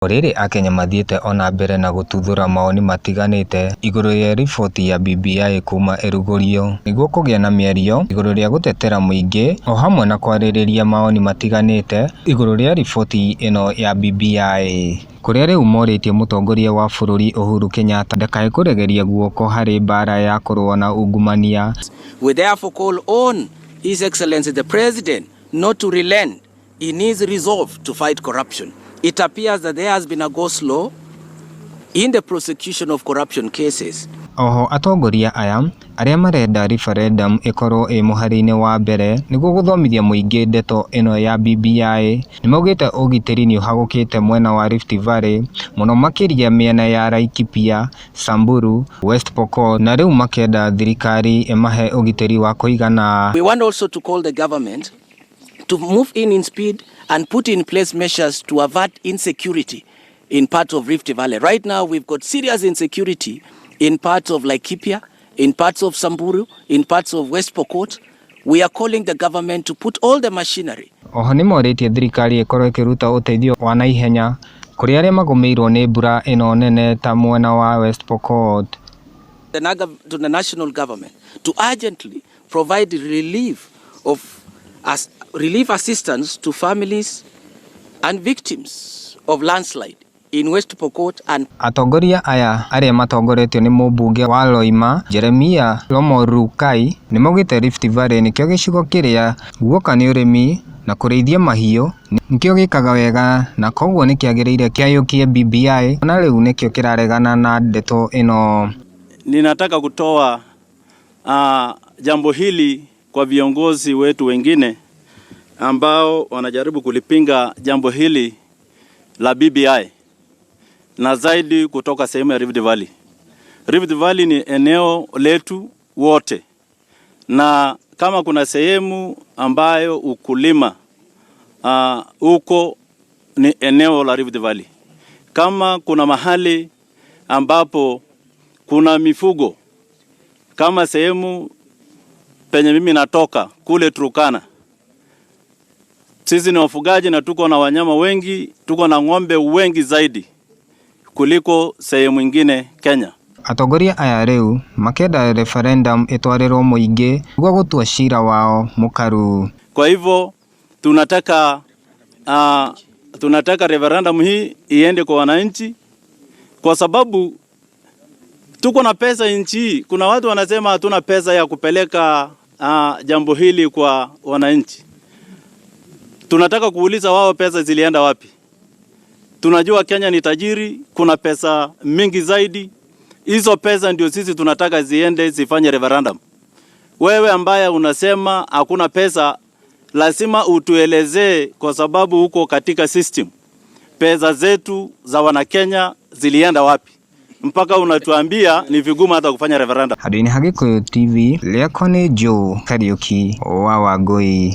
Orere Akenya mathiete ona mbere na gututhura maoni matiganite iguru ria riboti ya BBI kuma erugurio niguo kugia na mĩario iguru ria gutetera muingi o hamwe na kwarĩrĩria maoni matiganite iguru ria riboti ino ya BBI kuria riu morĩtie mutongoria wa bururi Uhuru Kenyatta ndakae kuregeria guoko hari mbara ya kurũa na ungumania. We therefore call on His Excellency the President not to relent in his resolve to fight corruption. It appears that there has been a go-slow in the prosecution of corruption cases. Oho atongoria aya aria marenda referendum ikorwo muhari-ini wa mbere niguo guthomithia muingi ndeto ino ya BBI nimaugite ugitiri ni uhagukite mwena wa Rift Valley muno makiria miena ya Laikipia, Samburu, West Pokot na riu makenda thirikari emahe ugitiri wa kuigana. We want also to call the government to move in speed and put in place measures to avert insecurity in parts of Rift Valley. Right now we've got serious insecurity in parts of Laikipia, in parts of Samburu, in parts of West Pokot. We are calling the government to put all the machinery. Oho ni morĩtie thirikari ikorwo ikiruta uteithio wa naihenya kuri aria magomeirwo ni mbura ino nene ta mwena wa West Pokot. To the national government to urgently provide relief assistance to families and victims of landslide in West Pokot and atongoria aya aria matongoretio ni mũmbunge wa Loima Jeremia Lomorukai ni maugite Rift Valley nikio gicigo kiria guoka ni urimi na kureithia mahiũ nikio gikaga wega na koguo nikiagiriire KARIUKI BBI na riu nikio kiraregana na ndeto ino. Ninataka kutoa jambo hili kwa viongozi wetu wengine ambao wanajaribu kulipinga jambo hili la BBI na zaidi kutoka sehemu ya Rift Valley. Rift Valley ni eneo letu wote, na kama kuna sehemu ambayo ukulima uko ni eneo la Rift Valley. Kama kuna mahali ambapo kuna mifugo kama sehemu penye mimi natoka kule Turkana, sisi ni wafugaji na tuko na wanyama wengi, tuko na ng'ombe wengi zaidi kuliko sehemu nyingine Kenya. Atongoria aya riu makenda referendum itwarirwo muingi niguo gutua cira wao mukaru. Kwa hivyo tunataka referendum hii iende kwa wananchi, kwa sababu tuko na pesa nchi. Kuna watu wanasema hatuna pesa ya kupeleka jambo hili kwa wananchi. Tunataka kuuliza wao pesa zilienda wapi? Tunajua Kenya ni tajiri, kuna pesa mingi zaidi. Hizo pesa ndio sisi tunataka ziende zifanye referendum. Wewe ambaye unasema hakuna pesa, lazima utuelezee, kwa sababu huko katika system pesa zetu za wana Kenya zilienda wapi? Mpaka unatuambia ni vigumu hata kufanya referendum. Hadini Hagikuyu TV, Leakone Joe KARIUKI wa WANGUI.